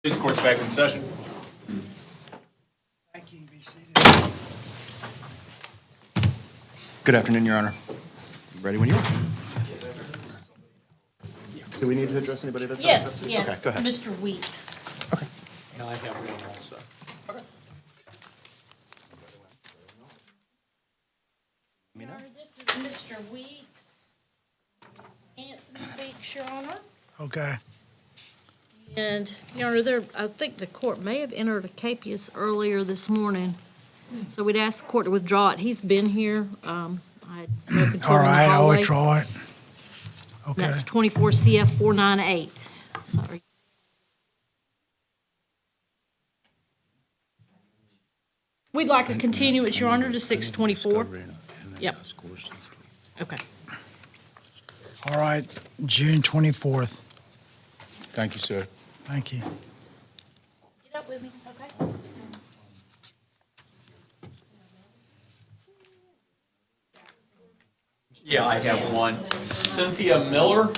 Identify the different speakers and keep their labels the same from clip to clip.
Speaker 1: This court's back in session.
Speaker 2: Thank you. Be seated.
Speaker 3: Good afternoon, Your Honor. Ready when you are. Do we need to address anybody that's
Speaker 4: Yes,
Speaker 3: Okay,
Speaker 4: yes,
Speaker 3: go ahead.
Speaker 4: Mr. Weeks.
Speaker 1: And I have one also.
Speaker 4: Your Honor, this is Mr. Weeks. Anthony Weeks, Your Honor.
Speaker 2: Okay.
Speaker 4: And, Your Honor, I think the court may have entered a capias earlier this morning. So we'd ask the court to withdraw it. He's been here. I had spoken to him
Speaker 2: All
Speaker 4: in the
Speaker 2: right, I'll
Speaker 4: hallway.
Speaker 2: withdraw it.
Speaker 4: And
Speaker 2: Okay.
Speaker 4: that's 24 CF 498. Sorry. We'd like a continuance, Your Honor, to 6/24. Yep. Okay.
Speaker 2: All right, June 24th.
Speaker 3: Thank you, sir.
Speaker 2: Thank you.
Speaker 4: Get up with me, okay?
Speaker 1: Yeah, I have one. Cynthia Miller.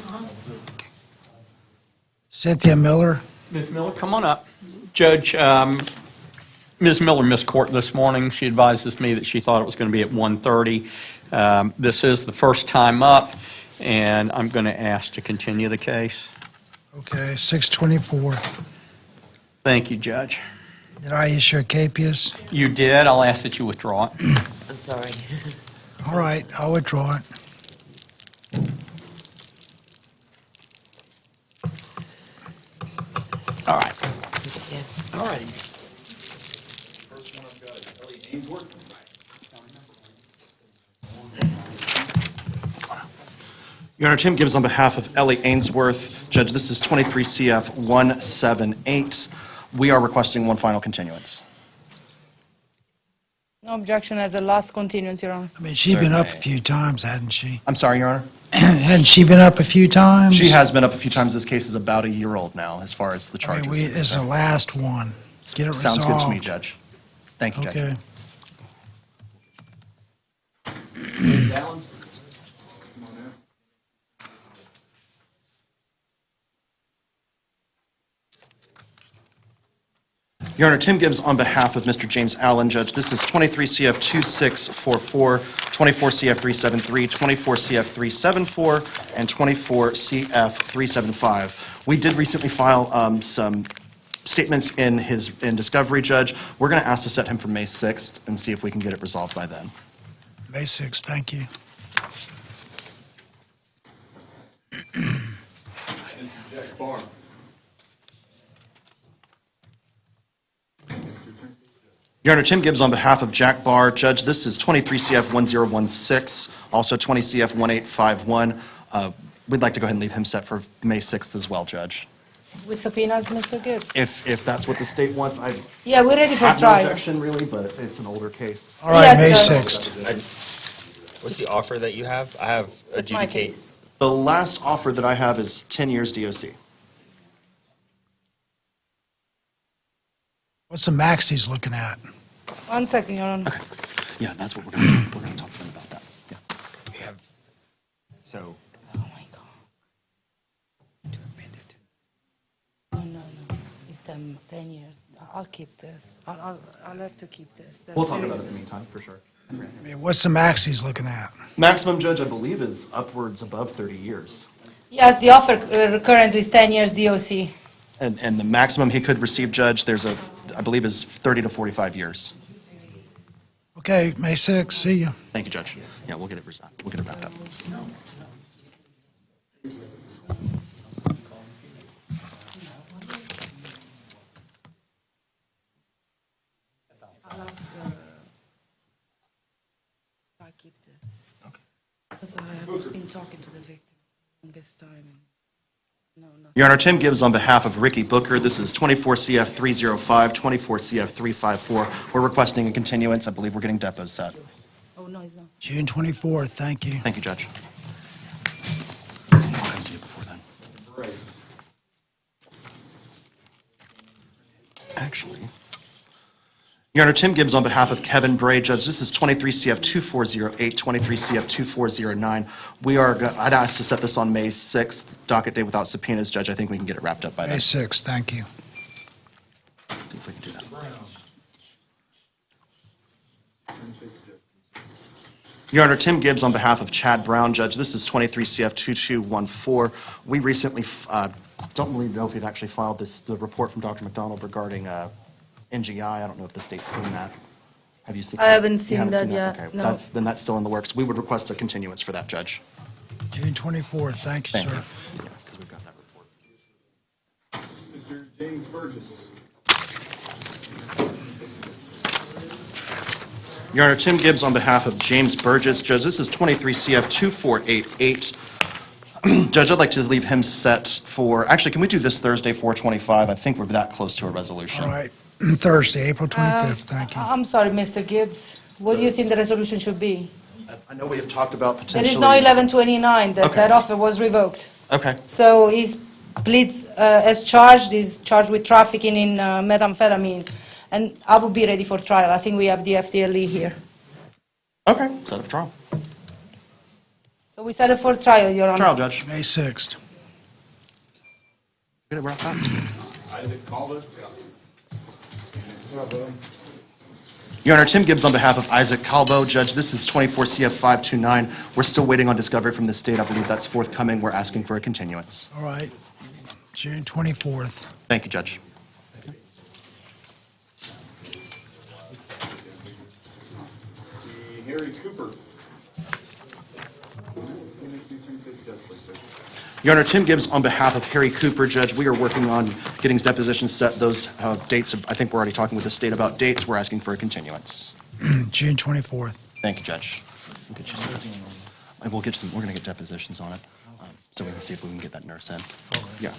Speaker 2: Cynthia Miller.
Speaker 1: Ms. Miller, come on up. Judge, Ms. Miller missed court this morning. She advises me that she thought it was going to be at 1:30. This is the first time up, and I'm going to ask to continue the case.
Speaker 2: Okay, 6/24.
Speaker 1: Thank you, Judge.
Speaker 2: Did I issue a capias?
Speaker 1: You did. I'll ask that you withdraw it.
Speaker 5: I'm sorry.
Speaker 2: All right, I'll withdraw it.
Speaker 1: All right.
Speaker 5: Yeah.
Speaker 1: All righty.
Speaker 3: Your Honor, Tim Gibbs on behalf of Ellie Ainsworth. Judge, this is 23 CF 178. We are requesting one final continuance.
Speaker 6: No objection as a last continuance, Your Honor.
Speaker 2: I mean, she's been up a
Speaker 3: Certainly.
Speaker 2: few times, hadn't she?
Speaker 3: I'm sorry, Your Honor.
Speaker 2: Hadn't she been up a few times?
Speaker 3: She has been up a few times. This case is about a year old now, as far as the
Speaker 2: I mean,
Speaker 3: charges.
Speaker 2: this is the last one. Let's get it resolved.
Speaker 3: Sounds good to me, Judge. Thank you, Judge.
Speaker 2: Okay.
Speaker 3: Your Honor, Tim Gibbs on behalf of Mr. James Allen. Judge, this is 23 CF 2644, 24 CF 373, 24 CF 374, and 24 CF 375. We did recently file some statements in discovery, Judge. We're going to ask to set him for May 6th and see if we can get it resolved by then.
Speaker 2: May 6th, thank you.
Speaker 3: Your Honor, Tim Gibbs on behalf of Jack Barr. Judge, this is 23 CF 1016, also 20 CF 1851. We'd like to go ahead and leave him set for May 6th as well, Judge.
Speaker 6: With subpoenas, Mr. Gibbs?
Speaker 3: If that's what the state wants, I
Speaker 6: Yeah, we're ready for
Speaker 3: have no
Speaker 6: trial.
Speaker 3: objection really, but it's an older case.
Speaker 2: All right,
Speaker 6: Yes,
Speaker 2: May
Speaker 6: Judge.
Speaker 2: 6th.
Speaker 7: What's the offer that you have? I have
Speaker 6: It's my
Speaker 7: adjudicate.
Speaker 6: case.
Speaker 3: The last offer that I have is 10 years DOC.
Speaker 2: What's the max he's looking at?
Speaker 6: 1 second, Your Honor.
Speaker 3: Yeah, that's what we're going to talk to them about that. Yeah.
Speaker 7: We have. So
Speaker 6: Oh, my God. No, no, no. It's 10 years. I'll keep this. I'll have to keep this. That's
Speaker 3: We'll talk about it
Speaker 6: serious.
Speaker 3: in the meantime, for sure.
Speaker 2: I mean, what's the max he's looking at?
Speaker 3: Maximum judge, I believe, is upwards above 30 years.
Speaker 6: Yes, the offer currently is 10 years DOC.
Speaker 3: And the maximum he could receive, judge, I believe, is 30 to 45 years.
Speaker 2: Okay, May 6th, see you.
Speaker 3: Thank you, Judge. Yeah, we'll get it wrapped up.
Speaker 6: I'll ask, I'll keep this. Because I have been talking to the victim longest time. No, no.
Speaker 3: Your Honor, Tim Gibbs on behalf of Ricky Booker. This is 24 CF 305, 24 CF 354. We're requesting a continuance. I believe we're getting depots set.
Speaker 6: Oh, no, it's not.
Speaker 2: June 24th, thank you.
Speaker 3: Thank you, Judge. I'll come see you before then. Actually, Your Honor, Tim Gibbs on behalf of Kevin Bray. Judge, this is 23 CF 2408, 23 CF 2409. I'd ask to set this on May 6th, docket day without subpoenas. Judge, I think we can get it wrapped up by
Speaker 2: May
Speaker 3: then.
Speaker 2: 6th, thank you.
Speaker 3: Your Honor, Tim Gibbs on behalf of Chad Brown, Judge. This is 23 CF 2214. We recently, don't really know if we've actually filed the report from Dr. McDonald regarding NGI. I don't know if the state's seen that. Have you seen?
Speaker 6: I haven't
Speaker 3: You
Speaker 6: seen that yet,
Speaker 3: Okay,
Speaker 6: no.
Speaker 3: then that's still in the works. We would request a continuance for that, Judge.
Speaker 2: June 24th, thank you,
Speaker 3: Thank you.
Speaker 2: sir.
Speaker 3: Yeah, because we've got that report.
Speaker 5: Mr. James Burgess.
Speaker 3: Your Honor, Tim Gibbs on behalf of James Burgess. Judge, this is 23 CF 2488. Judge, I'd like to leave him set for, actually, can we do this Thursday, 425? I think we're that close to a resolution.
Speaker 2: All right, Thursday, April 25th, thank you.
Speaker 6: I'm sorry, Mr. Gibbs. What do you think the resolution should be?
Speaker 3: I know we have talked about
Speaker 6: There
Speaker 3: potentially.
Speaker 6: is no 1129,
Speaker 3: Okay.
Speaker 6: that offer was revoked.
Speaker 3: Okay,
Speaker 6: So he's pleads as charged, he's charged with trafficking in methamphetamine. And I will be ready for trial. I think we have the FDLE here.
Speaker 3: okay, set up trial.
Speaker 6: So we set it for trial, Your Honor.
Speaker 3: Trial, Judge.
Speaker 2: May 6th.
Speaker 3: Get it wrapped up.
Speaker 5: Isaac Calder.
Speaker 3: Your Honor, Tim Gibbs on behalf of Isaac Calvo. Judge, this is 24 CF 529. We're still waiting on discovery from the state. I believe that's forthcoming. We're asking for a continuance.
Speaker 2: All right, June 24th.
Speaker 3: Thank you, Judge.
Speaker 5: Harry Cooper.
Speaker 3: Your Honor, Tim Gibbs on behalf of Harry Cooper. Judge, we are working on getting his depositions set. Those dates, I think we're already talking with the state about dates. We're asking for a continuance.
Speaker 2: June 24th.
Speaker 3: Thank you, Judge. We'll get you some. We'll get some. We're going to get depositions on it, so we can see if we can get that nurse in. Yeah.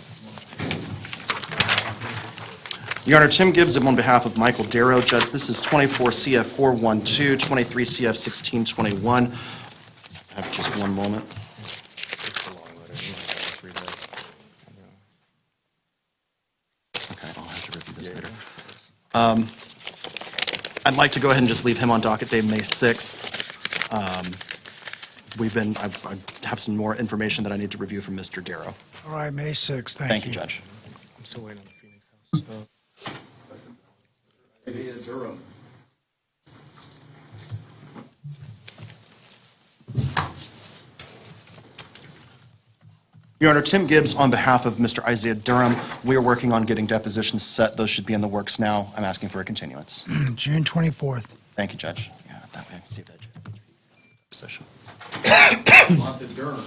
Speaker 3: Your Honor, Tim Gibbs on behalf of Michael Darrow. Judge, this is 24 CF 412, 23 CF 1621. Have just one moment. Okay, I'll have to review this later. I'd like to go ahead and just leave him on docket day May 6th. I have some more information that I need to review from Mr. Darrow.
Speaker 2: All right, May 6th, thank you.
Speaker 3: Thank you, Judge.
Speaker 7: I'm still waiting on the Phoenix House.
Speaker 5: Isaiah Durham.
Speaker 3: Your Honor, Tim Gibbs on behalf of Mr. Isaiah Durham. We are working on getting depositions set. Those should be in the works now. I'm asking for a continuance.
Speaker 2: June 24th.
Speaker 3: Thank you, Judge. Yeah, that way I can see that position.
Speaker 5: Monte Durham.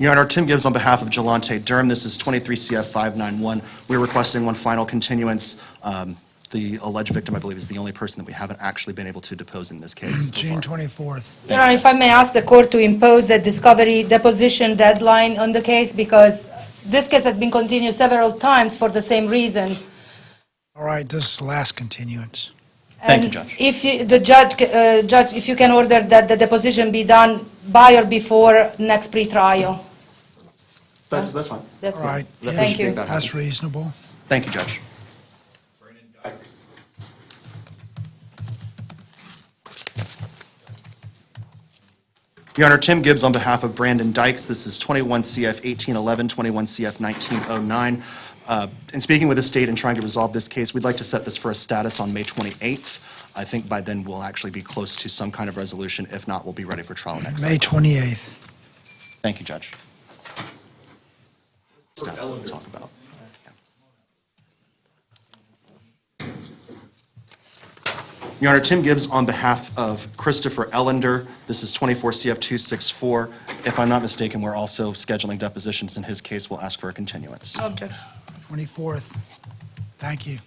Speaker 3: Your Honor, Tim Gibbs on behalf of Jelante Durham. This is 23 CF 591. We're requesting one final continuance. The alleged victim, I believe, is the only person that we haven't actually been able to depose in this case so
Speaker 2: June
Speaker 3: far.
Speaker 2: 24th.
Speaker 6: Your Honor, if I may ask the court to impose a discovery deposition deadline on the case, because this case has been continued several times for the same reason.
Speaker 2: All right, this is the last continuance.
Speaker 3: Thank you,
Speaker 6: And
Speaker 3: Judge.
Speaker 6: if the judge, if you can order that the deposition be done by or before next pretrial.
Speaker 3: That's fine.
Speaker 6: That's
Speaker 2: All right.
Speaker 3: We
Speaker 6: Thank
Speaker 3: should make
Speaker 6: you.
Speaker 3: that
Speaker 2: That's
Speaker 3: happen.
Speaker 2: reasonable.
Speaker 3: Thank you, Judge.
Speaker 5: Brandon Dykes.
Speaker 3: Your Honor, Tim Gibbs on behalf of Brandon Dykes. This is 21 CF 1811, 21 CF 1909. In speaking with the state and trying to resolve this case, we'd like to set this for a status on May 28th. I think by then we'll actually be close to some kind of resolution. If not, we'll be ready for trial next
Speaker 2: May
Speaker 3: cycle.
Speaker 2: 28th.
Speaker 3: Thank you, Judge. Status that we'll talk about. Your Honor, Tim Gibbs on behalf of Christopher Ellender. This is 24 CF 264. If I'm not mistaken, we're also scheduling depositions in his case. We'll ask for a continuance.
Speaker 6: Object.
Speaker 2: 24th. Thank you.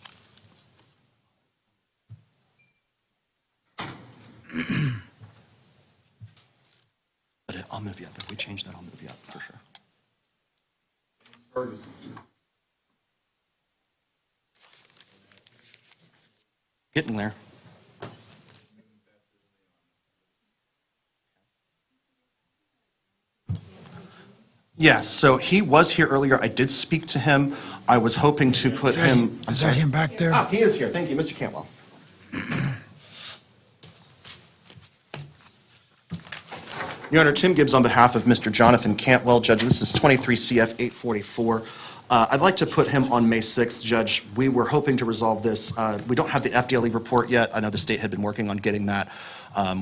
Speaker 3: But I'll move you up. If we change that, I'll move you up for sure.
Speaker 5: Ferguson.
Speaker 3: Getting there. Yes, so he was here earlier. I did speak to him. I was hoping to put him. I'm
Speaker 2: Is
Speaker 3: sorry.
Speaker 2: that him back there?
Speaker 3: Ah, he is here. Thank you, Mr. Cantwell. Your Honor, Tim Gibbs on behalf of Mr. Jonathan Cantwell. Judge, this is 23 CF 844. I'd like to put him on May 6th, Judge. We were hoping to resolve this. We don't have the FDLE report yet. I know the state had been working on getting that.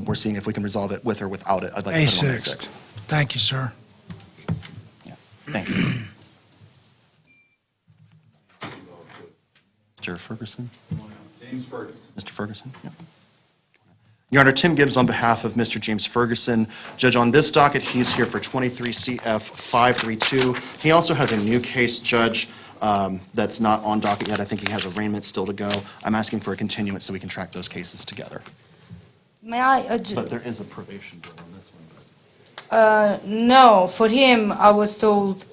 Speaker 3: We're seeing if we can resolve it with or without it. I'd like to
Speaker 2: May
Speaker 3: put him on May
Speaker 2: 6th.
Speaker 3: 6th.
Speaker 2: Thank you, sir.
Speaker 3: Yeah. Thank you. Mr. Ferguson?
Speaker 5: James Ferguson.
Speaker 3: Mr. Ferguson? Yeah. Your Honor, Tim Gibbs on behalf of Mr. James Ferguson. Judge, on this docket, he's here for 23 CF 532. He also has a new case, Judge, that's not on docket yet. I think he has arraignment still to go. I'm asking for a continuance so we can track those cases together.
Speaker 6: May I,
Speaker 3: But there is a probation bill on this one.
Speaker 6: no, for him, I was told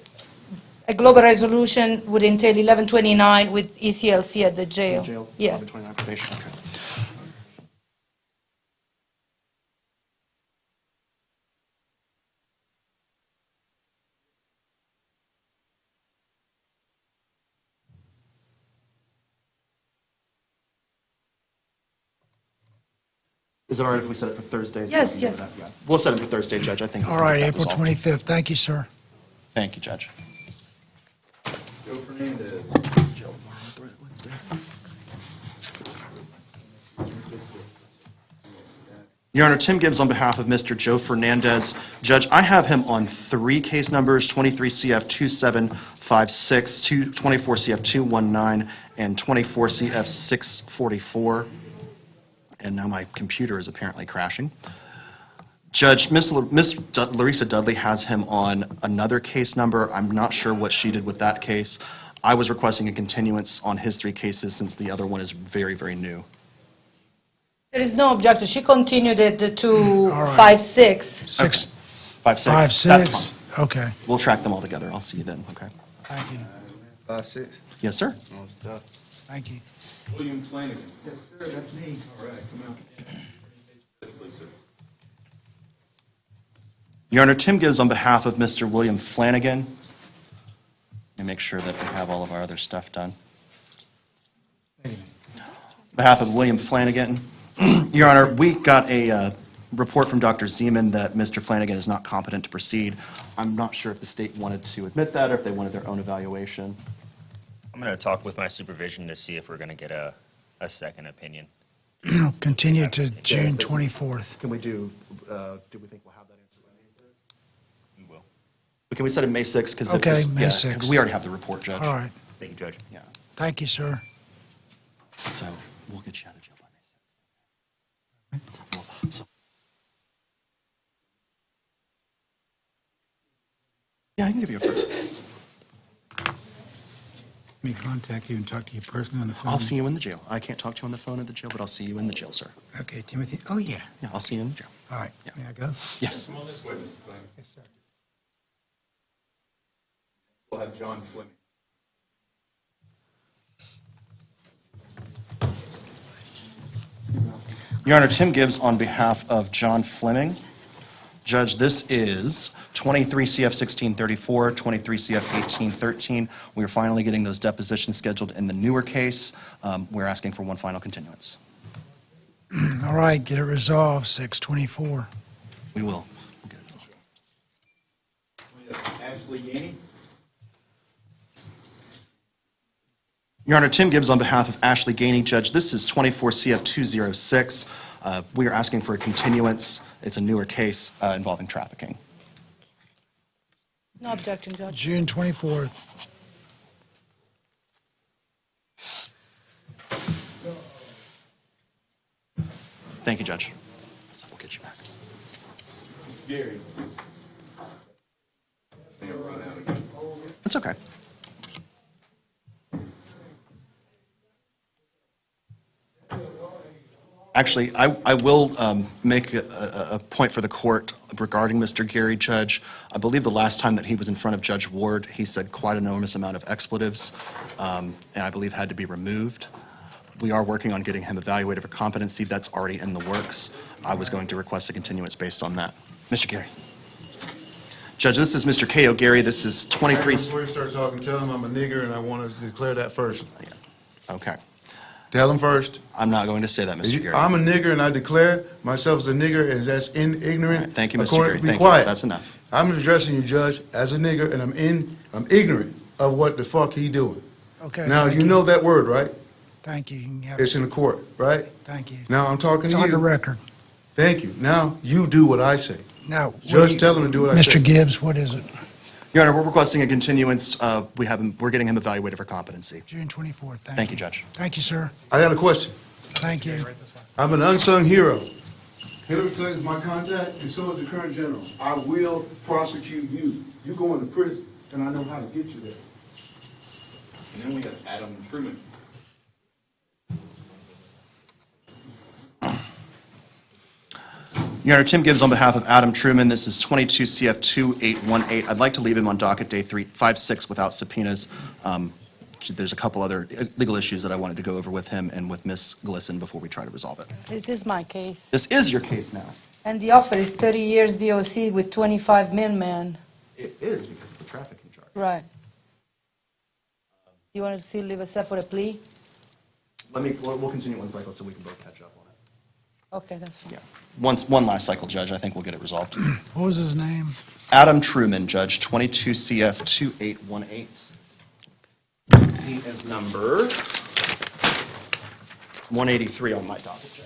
Speaker 6: a global resolution would entail 1129 with ECLC at the jail.
Speaker 3: Jail?
Speaker 6: Yeah.
Speaker 3: 1129 probation, okay. Is it all right if we set it for Thursday?
Speaker 6: Yes, yes.
Speaker 3: Yeah. We'll set it for Thursday, Judge. I think. we
Speaker 2: All
Speaker 3: can
Speaker 2: right,
Speaker 3: get that
Speaker 2: April
Speaker 3: resolved.
Speaker 2: 25th. Thank you, sir.
Speaker 3: Thank you, Judge.
Speaker 5: Joe Fernandez.
Speaker 3: Your Honor, Tim Gibbs on behalf of Mr. Joe Fernandez. Judge, I have him on 3 case numbers, 23 CF 2756, 24 CF 219, and 24 CF 644. And now my computer is apparently crashing. Judge, Miss Larissa Dudley has him on another case number. I'm not sure what she did with that case. I was requesting a continuance on his 3 cases since the other one is very, very new.
Speaker 6: There is no objection. She continued it to
Speaker 2: All right.
Speaker 6: 5-6.
Speaker 2: 6,
Speaker 3: 5, 6.
Speaker 2: 5,
Speaker 3: That's
Speaker 2: 6.
Speaker 3: fine.
Speaker 2: Okay,
Speaker 3: We'll track them all together. I'll see you then, okay?
Speaker 2: thank you.
Speaker 7: 5-6.
Speaker 3: Yes, sir.
Speaker 2: Thank you.
Speaker 5: William Flanagan. Yes, sir, that's me. All right, come out. Please, sir.
Speaker 3: Your Honor, Tim Gibbs on behalf of Mr. William Flanagan. Let me make sure that we have all of our other stuff done. On behalf of William Flanagan, Your Honor, we got a report from Dr. Zeman that Mr. Flanagan is not competent to proceed. I'm not sure if the state wanted to admit that or if they wanted their own evaluation.
Speaker 8: I'm going to talk with my supervision to see if we're going to get a second opinion.
Speaker 2: Continue to June 24th.
Speaker 3: Can we do we think we'll have that answer by May 6th?
Speaker 8: We will.
Speaker 3: Can we set it May 6th? Because
Speaker 2: Okay, May 6th.
Speaker 3: we already have the report, Judge.
Speaker 2: All right,
Speaker 8: Thank you, Judge.
Speaker 3: Yeah,
Speaker 2: thank you, sir.
Speaker 3: so we'll get you out of jail by May 6th. So- Yeah, I can give you a first.
Speaker 9: Let me contact you and talk to you personally on the phone.
Speaker 3: I'll see you in the jail. I can't talk to you on the phone at the jail, but I'll see you in the jail, sir.
Speaker 9: Okay, Timothy. Oh, yeah.
Speaker 3: Yeah, I'll see you in the jail.
Speaker 9: All right.
Speaker 3: Yeah.
Speaker 9: May I go?
Speaker 3: Yes.
Speaker 5: Come on this way, Mr. Flanagan.
Speaker 9: Yes, sir.
Speaker 5: We'll have John Fleming.
Speaker 3: Your Honor, Tim Gibbs on behalf of John Fleming. Judge, this is 23 CF 1634, 23 CF 1813. We are finally getting those depositions scheduled in the newer case. We're asking for one final continuance.
Speaker 2: All right, get it resolved, 6/24.
Speaker 3: We will.
Speaker 5: We have Ashley Gainey.
Speaker 3: Your Honor, Tim Gibbs on behalf of Ashley Gainey. Judge, this is 24 CF 206. We are asking for a continuance. It's a newer case involving trafficking.
Speaker 6: No objection, Judge.
Speaker 2: June 24th.
Speaker 3: Thank you, Judge. So we'll get you back.
Speaker 5: Gary. May have run out again.
Speaker 3: It's okay. Actually, I will make a point for the court regarding Mr. Gary, Judge. I believe the last time that he was in front of Judge Ward, he said quite an enormous amount of expletives, and I believe had to be removed. We are working on getting him evaluated for competency. That's already in the works. I was going to request a continuance based on that. Mr. Gary. Judge, this is Mr. K.O. Gary. This is 23...
Speaker 10: Before you start talking, tell him I'm a nigger, and I want to declare that first.
Speaker 3: Okay.
Speaker 10: Tell him first.
Speaker 3: I'm not going to say that, Mr. Gary.
Speaker 10: I'm a nigger, and I declare myself as a nigger, and that's ignorant.
Speaker 3: All right, thank you, Mr.
Speaker 10: According-
Speaker 3: Gary.
Speaker 10: Be
Speaker 3: Thank
Speaker 10: quiet.
Speaker 3: you. That's enough.
Speaker 10: I'm addressing you, Judge, as a nigger, and I'm ignorant. of what the fuck he doing.
Speaker 2: Okay.
Speaker 10: Now,
Speaker 2: thank
Speaker 10: you know that word, right?
Speaker 2: Thank you. You can have
Speaker 10: It's in the court, right?
Speaker 2: Thank you.
Speaker 10: Now, I'm talking
Speaker 2: It's
Speaker 10: to
Speaker 2: on the
Speaker 10: you.
Speaker 2: record.
Speaker 10: Thank you. Now, you do what I say.
Speaker 2: Now, what do
Speaker 10: Judge,
Speaker 2: you-
Speaker 10: tell him to do what I say.
Speaker 2: Mr. Gibbs, what is it?
Speaker 3: Your Honor, we're requesting a continuance. We're getting him evaluated for competency.
Speaker 2: June 24th.
Speaker 3: Thank you, Judge.
Speaker 2: Thank you, sir.
Speaker 10: I got a question.
Speaker 2: Thank you.
Speaker 10: I'm an unsung hero. Hillary Clinton's my contact, and so is the current general. I will prosecute you. You going to prison, and I know how to get you there.
Speaker 11: And then we got Adam Truman.
Speaker 3: Your Honor, Tim Gibbs on behalf of Adam Truman. This is 22 CF 2818. I'd like to leave him on docket day 356 without subpoenas. There's a couple other legal issues that I wanted to go over with him and with Ms. Glisson before we try to resolve it.
Speaker 6: It is my case.
Speaker 3: This is your case now.
Speaker 6: And the offer is 30 years DOC with 25 min-man.
Speaker 3: It is because of the trafficking charge.
Speaker 6: Right. You want to still leave a set for a plea?
Speaker 3: We'll continue one cycle so we can both catch up on it.
Speaker 6: Okay, that's fine.
Speaker 3: Yeah. One last cycle, Judge. I think we'll get it resolved.
Speaker 2: What was his name?
Speaker 3: Adam Truman, Judge, 22 CF 2818. He is number 183 on my docket, Judge.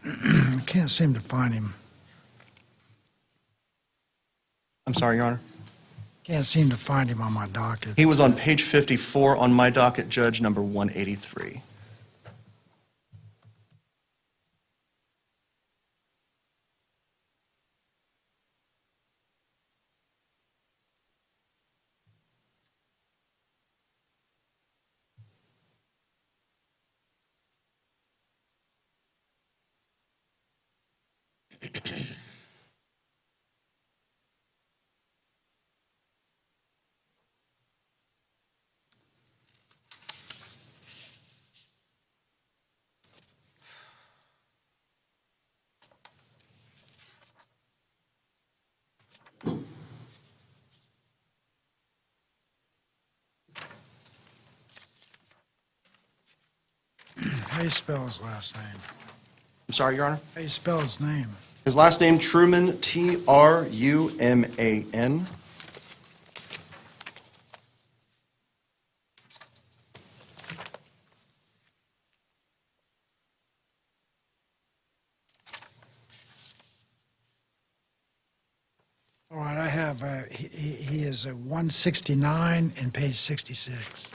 Speaker 2: I can't seem to find him.
Speaker 3: I'm sorry, Your Honor.
Speaker 2: Can't seem to find him on my docket.
Speaker 3: He was on page 54 on my docket, Judge, number 183.
Speaker 2: How do you spell his last name?
Speaker 3: I'm sorry, Your Honor.
Speaker 2: How do you spell his name?
Speaker 3: His last name, Truman, Truman.
Speaker 2: All right, I have, he is a 169 and page 66.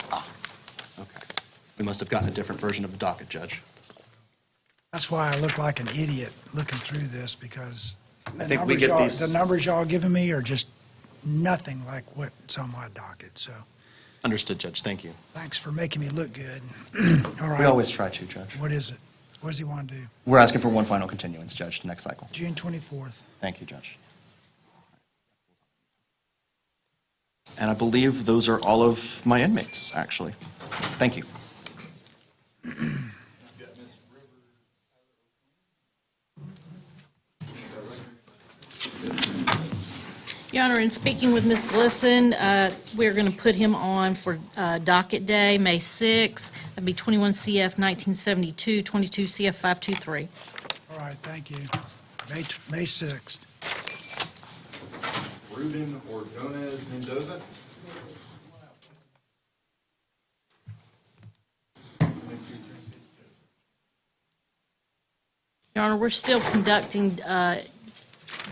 Speaker 3: Okay. We must have gotten a different version of the docket, Judge.
Speaker 2: That's why I look like an idiot looking through this, because
Speaker 3: I think we get these.
Speaker 2: the numbers y'all giving me are just nothing like what's on my docket, so
Speaker 3: Understood, Judge. Thank you.
Speaker 2: thanks for making me look good. All right.
Speaker 3: We always try to, Judge.
Speaker 2: What is it? What does he want to do?
Speaker 3: We're asking for one final continuance, Judge, to next cycle.
Speaker 2: June 24th.
Speaker 3: Thank you, Judge. And I believe those are all of my inmates, actually. Thank you.
Speaker 4: Your Honor, in speaking with Ms. Glisson, we're going to put him on for docket day, May 6th. That'd be 21 CF 1972, 22 CF 523.
Speaker 2: All right, thank you. May 6th.
Speaker 11: Ruben Ordonez Mendoza.
Speaker 4: Your Honor, we're still conducting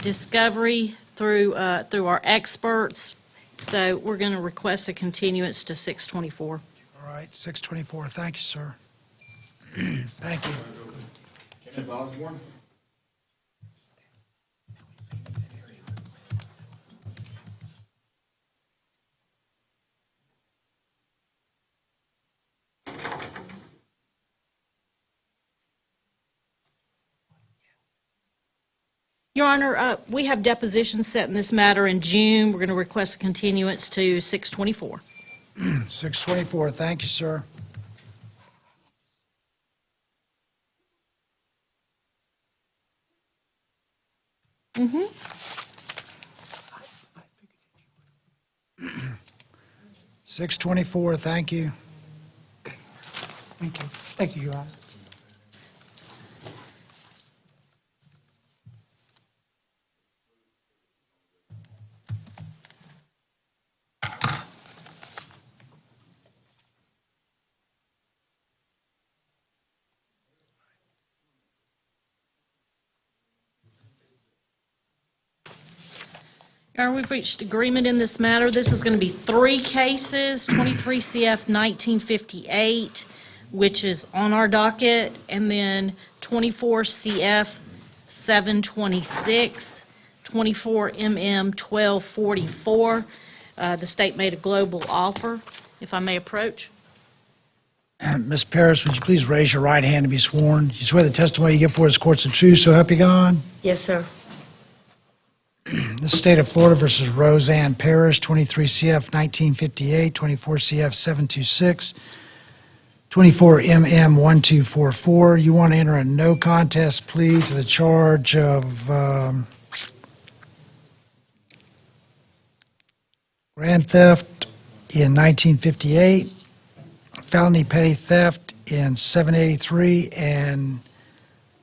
Speaker 4: discovery through our experts, so we're going to request a continuance to 6/24.
Speaker 2: All right, 6/24. Thank you, sir. Thank you.
Speaker 11: Kenneth Osborne?
Speaker 4: Your Honor, we have depositions set in this matter in June. We're going to request a continuance to 6/24.
Speaker 2: 6/24. Thank you, sir.
Speaker 4: Mm-hmm.
Speaker 2: 6/24. Thank you.
Speaker 9: Thank you. Thank you, Your Honor.
Speaker 4: Your Honor, we've reached agreement in this matter. This is going to be 3 cases, 23 CF 1958, which is on our docket, and then 24 CF 726, 24 MM 1244. The state made a global offer. If I may approach.
Speaker 2: Ms. Parrish, would you please raise your right hand to be sworn? You swear the testimony you give for this court's the truth, so help you God?
Speaker 6: Yes, sir.
Speaker 2: This is State of Florida versus Roseanne Parrish, 23 CF 1958, 24 CF 726, 24 MM 1244. You want to enter a no contest plea to the charge of grand theft in 1958, felony petty theft in 783, and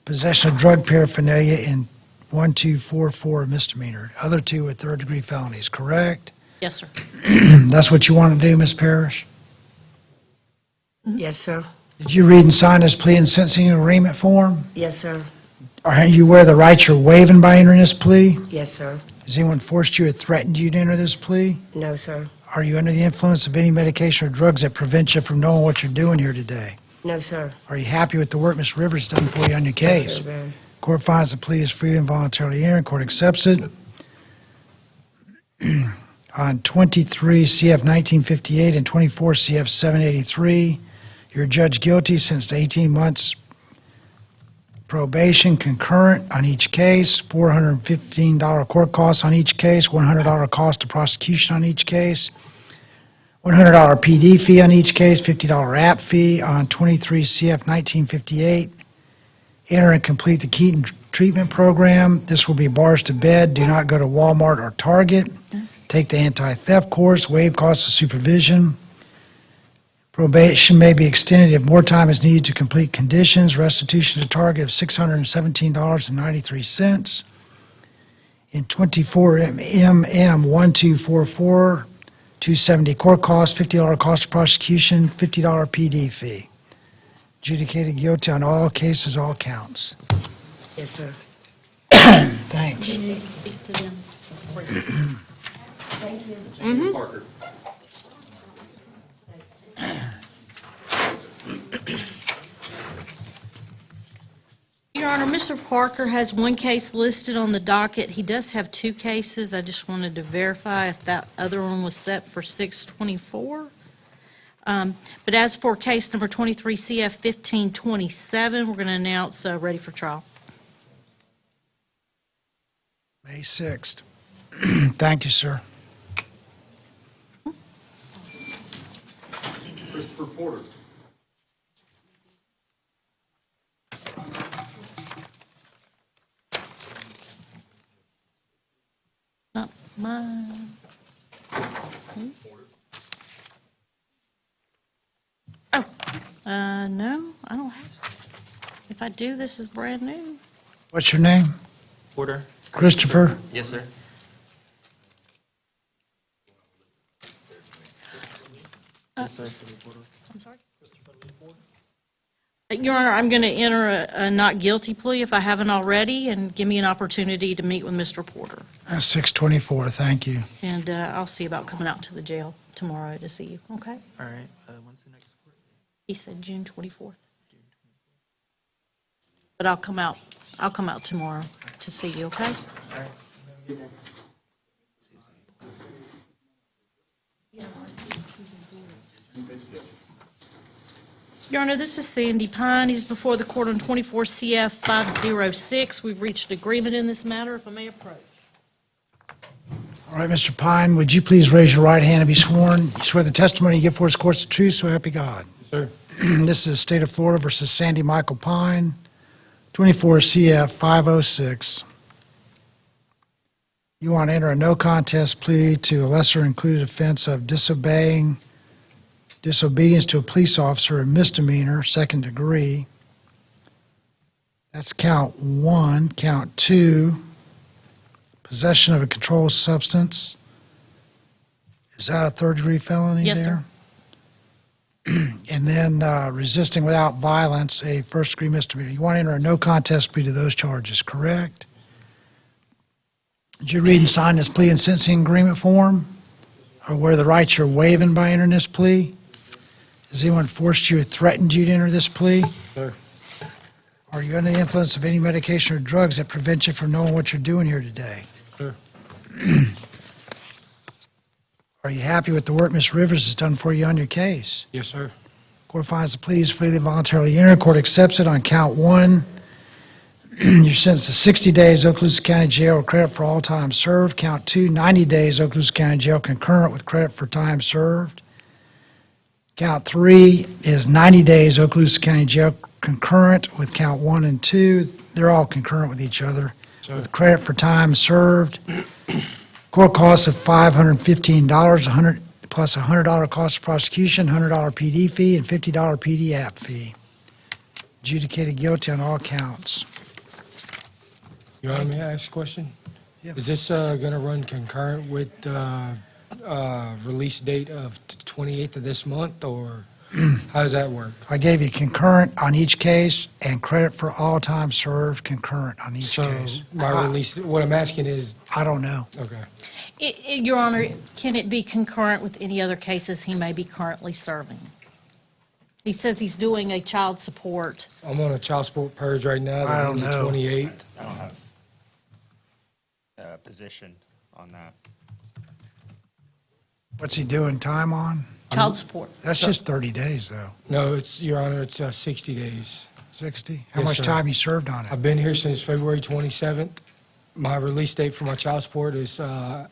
Speaker 2: possession of drug paraphernalia in 1244 misdemeanor. Other 2 are third-degree felonies, correct?
Speaker 4: Yes, sir.
Speaker 2: That's what you want to do, Ms. Parrish?
Speaker 6: Yes, sir.
Speaker 2: Did you read and sign this plea and sentencing agreement form?
Speaker 6: Yes, sir.
Speaker 2: Are you aware of the rights you're waiving by entering this plea?
Speaker 6: Yes, sir.
Speaker 2: Has anyone forced you or threatened you to enter this plea?
Speaker 6: No, sir.
Speaker 2: Are you under the influence of any medication or drugs that prevent you from knowing what you're doing here today?
Speaker 6: No, sir.
Speaker 2: Are you happy with the work Ms. Rivers done for you on your
Speaker 6: Yes,
Speaker 2: case?
Speaker 6: sir, very.
Speaker 2: Court finds the plea is freely and voluntarily entered. Court accepts it. On 23 CF 1958 and 24 CF 783, you're judged guilty, sentenced to 18 months probation, concurrent on each case, $415 court costs on each case, $100 cost of prosecution on each case, $100 PD fee on each case, $50 app fee on 23 CF 1958. Enter and complete the Keaton treatment program. This will be bars to bed. Do not go to Walmart or Target. Take the anti-theft course. Waive costs of supervision. Probation may be extended if more time is needed to complete conditions. Restitution to target of $617.93. In 24 MM 1244, 270 court costs, $50 cost of prosecution, $50 PD fee. Adjudicated guilty on all cases, all counts.
Speaker 6: Yes, sir.
Speaker 2: Thanks.
Speaker 4: You need to speak to them.
Speaker 11: Parker.
Speaker 4: Your Honor, Mr. Parker has 1 case listed on the docket. He does have 2 cases. I just wanted to verify if that other one was set for 6/24. But as for case number 23 CF 1527, we're going to announce ready for trial.
Speaker 2: May 6th. Thank you, sir.
Speaker 11: Christopher Porter.
Speaker 4: Not mine. Oh, no, I don't have. If I do, this is brand new.
Speaker 2: What's your name?
Speaker 8: Porter?
Speaker 2: Christopher?
Speaker 8: Yes, sir.
Speaker 4: I'm sorry? Your Honor, I'm going to enter a not guilty plea if I haven't already, and give me an opportunity to meet with Mr. Porter.
Speaker 2: 624, thank you.
Speaker 4: And I'll see about coming out to the jail tomorrow to see you, okay?
Speaker 7: All right, when's the next court?
Speaker 4: He said June 24th. But I'll come out tomorrow to see you, okay? Your Honor, this is Sandy Pine. He's before the court on 24 CF 506. We've reached agreement in this matter, if I may approach.
Speaker 2: All right, Mr. Pine, would you please raise your right hand and be sworn? You swear the testimony you give for this court is the truth, so help you God.
Speaker 7: Sir.
Speaker 2: This is State of Florida versus Sandy Michael Pine, 24 CF 506. You want to enter a no contest plea to a lesser included offense of disobedience to a police officer, a misdemeanor, second degree. That's count 1. Count 2, possession of a controlled substance. Is that a third degree felony there?
Speaker 4: Yes, sir.
Speaker 2: And then resisting without violence, a first degree misdemeanor. You want to enter a no contest plea to those charges, correct? Did you read and sign this plea and sentencing agreement form? Or where the rights you're waiving by entering this plea? Has anyone forced you or threatened you to enter this plea?
Speaker 7: Sir.
Speaker 2: Are you under the influence of any medication or drugs that prevent you from knowing what you're doing here today?
Speaker 7: Sir.
Speaker 2: Are you happy with the work Ms. Rivers has done for you on your case?
Speaker 7: Yes, sir.
Speaker 2: Court finds the plea is freely and voluntarily entered. Court accepts it on count 1. You're sentenced to 60 days Okaloosa County Jail with credit for all time served. Count 2, 90 days Okaloosa County Jail concurrent with credit for time served. Count 3 is 90 days Okaloosa County Jail concurrent with count 1 and 2. They're all concurrent with each other with credit for time served. Court costs of $515, $100 plus $100 cost of prosecution, $100 PD fee, and $50 PD app fee. Adjudicated guilty on all counts.
Speaker 12: Your Honor, may I ask a question?
Speaker 2: Yeah.
Speaker 12: Is this going to run concurrent with release date of 28th of this month, or how does that work?
Speaker 2: I gave you concurrent on each case and credit for all time served concurrent on each
Speaker 12: So
Speaker 2: case.
Speaker 12: my release, what I'm asking is,
Speaker 2: I don't know.
Speaker 12: okay.
Speaker 4: Your Honor, can it be concurrent with any other cases he may be currently serving? He says he's doing a child support.
Speaker 12: I'm on a child support purge right now.
Speaker 2: I don't
Speaker 12: the
Speaker 2: know.
Speaker 12: 28th.
Speaker 8: I don't have a position on that.
Speaker 2: What's he doing time on?
Speaker 4: Child support.
Speaker 2: That's just 30 days, though.
Speaker 12: No, it's, Your Honor, it's 60 days.
Speaker 2: 60? How
Speaker 12: Yes,
Speaker 2: much
Speaker 12: sir.
Speaker 2: time you served on it?
Speaker 12: I've been here since February 27th. My release date for my child support is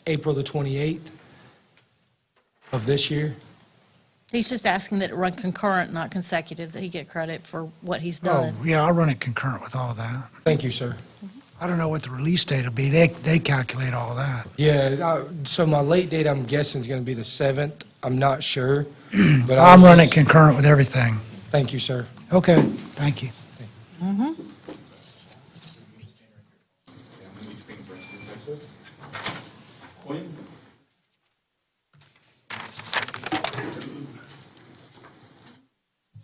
Speaker 12: April the 28th of this year.
Speaker 4: He's just asking that it run concurrent, not consecutive, that he get credit for what he's
Speaker 2: Oh,
Speaker 4: done.
Speaker 2: yeah, I'll run it concurrent with all that.
Speaker 12: Thank you, sir.
Speaker 2: I don't know what the release date will be. They calculate all that.
Speaker 12: Yeah, so my late date, I'm guessing, is going to be the 7th. I'm not sure. But
Speaker 2: I'm running concurrent with everything.
Speaker 12: Thank you, sir.
Speaker 2: Okay, thank you.
Speaker 11: Quinn?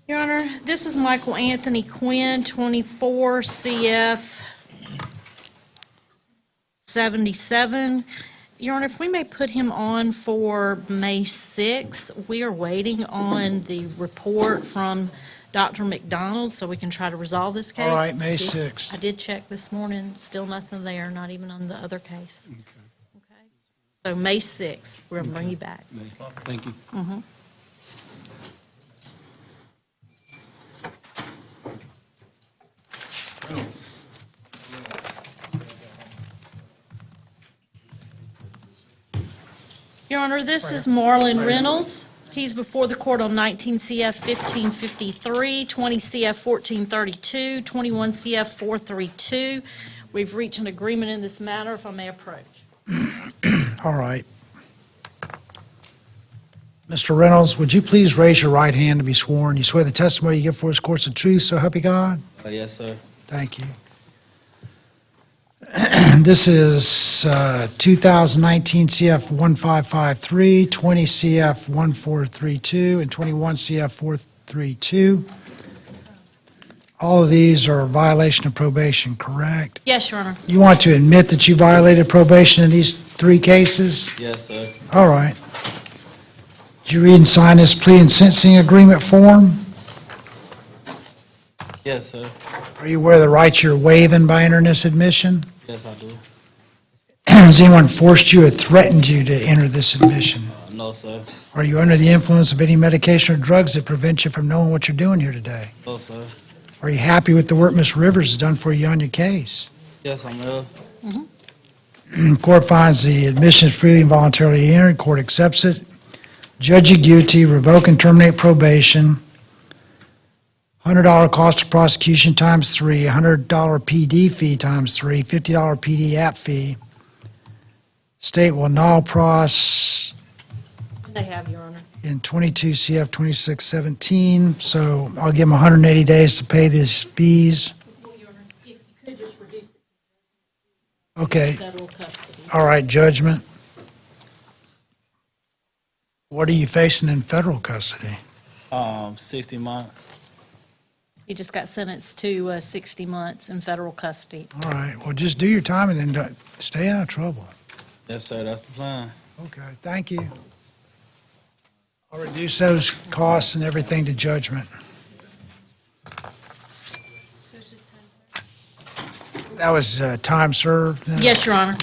Speaker 4: Your Honor, this is Michael Anthony Quinn, 24 CF 77. Your Honor, if we may put him on for May 6th, we are waiting on the report from Dr. McDonald so we can try to resolve this case.
Speaker 2: All right, May
Speaker 4: I did-
Speaker 2: 6th.
Speaker 4: I did check this morning, still nothing there, not even on the other case. Okay. So May 6th, we're going to bring you back.
Speaker 5: Thank you.
Speaker 4: Your Honor, this is Marlon Reynolds. He's before the court on 19 CF 1553, 20 CF 1432, 21 CF 432. We've reached an agreement in this matter, if I may approach.
Speaker 2: All right. Mr. Reynolds, would you please raise your right hand to be sworn? You swear the testimony you give for this court is the truth, so help you God?
Speaker 5: Yes, sir.
Speaker 2: Thank you. This is 2019 CF 1553, 20 CF 1432, and 21 CF 432. All of these are a violation of probation, correct?
Speaker 4: Yes, Your Honor.
Speaker 2: You want to admit that you violated probation in these 3 cases?
Speaker 7: Yes, sir.
Speaker 2: All right. Did you read and sign this plea and sentencing agreement form?
Speaker 7: Yes, sir.
Speaker 2: Are you aware of the rights you're waiving by entering this admission?
Speaker 7: Yes, I do.
Speaker 2: Has anyone forced you or threatened you to enter this admission?
Speaker 7: No, sir.
Speaker 2: Are you under the influence of any medication or drugs that prevent you from knowing what you're doing here today?
Speaker 7: No, sir.
Speaker 2: Are you happy with the work Ms. Rivers has done for you on your case?
Speaker 7: Yes, I'm ill.
Speaker 2: Court finds the admission is freely and voluntarily entered. Court accepts it. Judge you guilty, revoke and terminate probation. $100 cost of prosecution times 3, $100 PD fee times 3, $50 PD app fee. State will null pros
Speaker 4: They have, Your Honor.
Speaker 2: in 22 CF 2617, so I'll give them 180 days to pay these fees.
Speaker 4: Well, Your Honor, if you could just reduce it
Speaker 2: Okay,
Speaker 4: to federal custody.
Speaker 2: all right, judgment. What are you facing in federal custody?
Speaker 7: 60 months.
Speaker 4: He just got sentenced to 60 months in federal custody.
Speaker 2: All right, well, just do your time and then stay out of trouble.
Speaker 7: Yes, sir, that's the plan.
Speaker 2: Okay, thank you. I'll reduce those costs and everything to judgment. That was time served? then?
Speaker 4: Yes, Your Honor.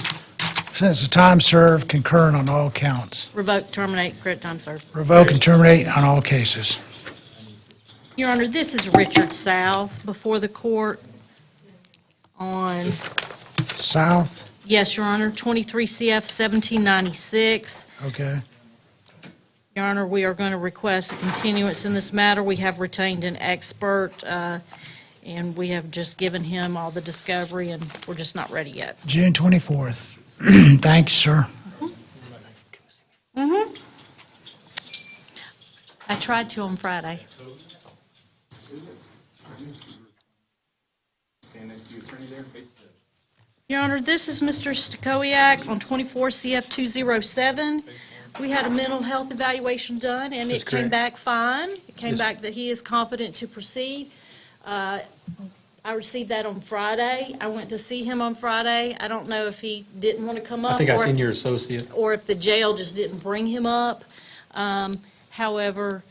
Speaker 2: Since the time served, concurrent on all counts.
Speaker 4: Revoke, terminate, credit time served.
Speaker 2: Revoke and terminate on all cases.
Speaker 4: Your Honor, this is Richard South before the court on,
Speaker 2: South,
Speaker 4: yes, Your Honor, 23 CF 1796.
Speaker 2: okay.
Speaker 4: Your Honor, we are going to request a continuance in this matter. We have retained an expert, and we have just given him all the discovery, and we're just not ready yet.
Speaker 2: June 24th. Thank you, sir.
Speaker 4: I tried to on Friday.
Speaker 11: Stand next to your attorney there, face the judge.
Speaker 4: Your Honor, this is Mr. Stokowiak on 24 CF 207. We had a mental health evaluation done, and
Speaker 12: That's
Speaker 4: it came
Speaker 12: correct.
Speaker 4: back fine. It came
Speaker 12: Yes.
Speaker 4: back that he is competent to proceed. I received that on Friday. I went to see him on Friday. I don't know if he didn't want to come up.
Speaker 12: I think I
Speaker 4: or if-
Speaker 12: seen your associate.
Speaker 4: or if the jail just didn't bring him up. However,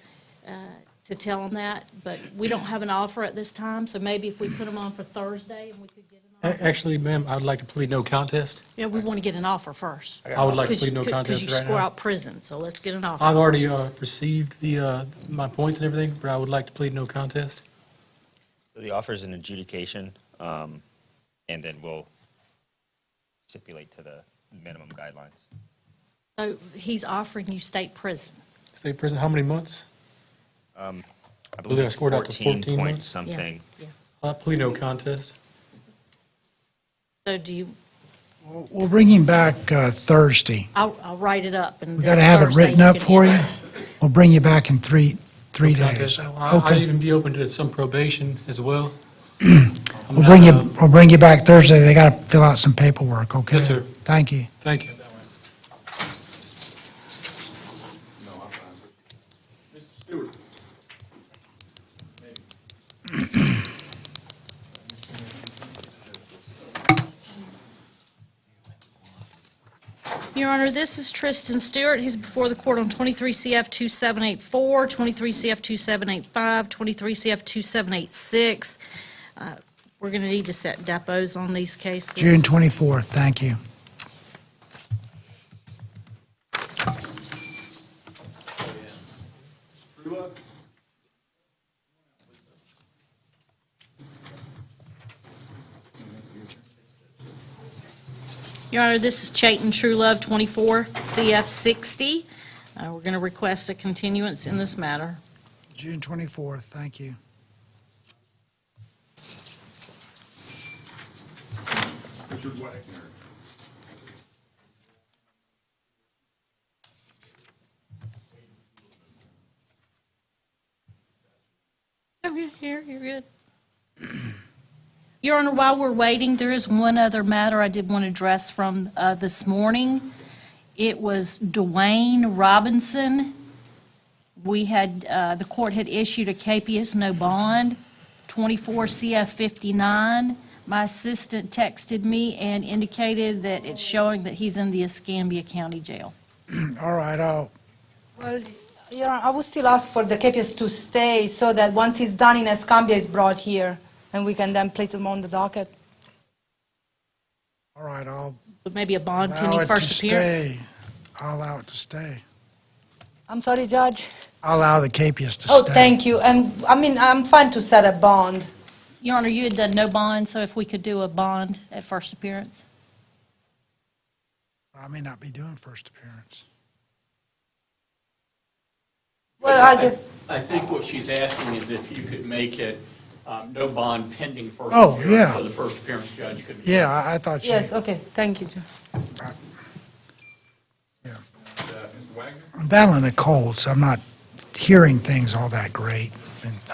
Speaker 4: to tell him that, but we don't have an offer at this time, so maybe if we put him on for Thursday and we could get an offer.
Speaker 12: Actually, ma'am, I'd like to plead no contest.
Speaker 4: Yeah, we want to get an offer first.
Speaker 12: I would like to
Speaker 4: Because
Speaker 12: plead no contest
Speaker 4: Because you
Speaker 12: right
Speaker 4: score
Speaker 12: now.
Speaker 4: out prison, so let's get an offer.
Speaker 12: I've already received my points and everything, but I would like to plead no contest.
Speaker 8: The offer's an adjudication, and then we'll stipulate to the minimum guidelines.
Speaker 4: So he's offering you state prison.
Speaker 12: State prison, how many months?
Speaker 8: I
Speaker 12: I
Speaker 8: believe it's
Speaker 12: scored out to
Speaker 8: 14
Speaker 12: 14
Speaker 8: point
Speaker 12: months.
Speaker 8: something.
Speaker 4: Yeah.
Speaker 12: Plead no contest.
Speaker 4: So do you,
Speaker 2: We'll bring him back Thursday.
Speaker 4: I'll write it up and.
Speaker 2: We got to have it
Speaker 4: Thursday
Speaker 2: written
Speaker 4: you
Speaker 2: up
Speaker 4: can
Speaker 2: for
Speaker 4: enter
Speaker 2: you. We'll bring you back in three
Speaker 12: No
Speaker 2: days.
Speaker 12: contest. I'd
Speaker 2: Okay.
Speaker 12: even be open to some probation as well.
Speaker 2: We'll bring you back Thursday. They got to fill out some paperwork, okay?
Speaker 12: Yes, sir.
Speaker 2: Thank you.
Speaker 12: Thank you.
Speaker 11: No, I'm fine. Mr. Stewart.
Speaker 4: Your Honor, this is Tristan Stewart. He's before the court on 23 CF 2784, 23 CF 2785, 23 CF 2786. We're going to need to set depots on these cases.
Speaker 2: June 24th, thank you.
Speaker 11: True love?
Speaker 4: Your Honor, this is Chayton Truelove, 24 CF 60. We're going to request a continuance in this matter.
Speaker 2: June 24th, thank you.
Speaker 11: Richard Wagner.
Speaker 4: Oh, you're good. Your Honor, while we're waiting, there is one other matter I did want to address from this morning. It was Dwayne Robinson. We had, the court had issued a capias no bond, 24 CF 59. My assistant texted me and indicated that it's showing that he's in the Escambia County Jail.
Speaker 2: All right,
Speaker 6: Well, Your Honor, I would still ask for the capias to stay so that once he's done in Escambia, he's brought here, and we can then place him on the docket.
Speaker 2: all right, I'll
Speaker 4: But maybe a bond
Speaker 2: allow
Speaker 4: pending
Speaker 2: it to
Speaker 4: first appearance.
Speaker 2: stay. I'll allow it to stay.
Speaker 6: I'm sorry, Judge.
Speaker 2: I'll allow the capias to
Speaker 6: Oh,
Speaker 2: stay.
Speaker 6: thank you. And, I mean, I'm fine to set a bond.
Speaker 4: Your Honor, you had done no bond, so if we could do a bond at first appearance?
Speaker 2: I may not be doing first appearance.
Speaker 6: Well, I guess,
Speaker 1: I think what she's asking is if you could make it no bond pending first
Speaker 2: Oh,
Speaker 1: appearance.
Speaker 2: yeah.
Speaker 1: So the first appearance judge could.
Speaker 2: Yeah, I thought you.
Speaker 6: yes, okay, thank you, Judge.
Speaker 2: Yeah.
Speaker 11: Mr. Wagner?
Speaker 2: I'm battling a cold, so I'm not hearing things all that great.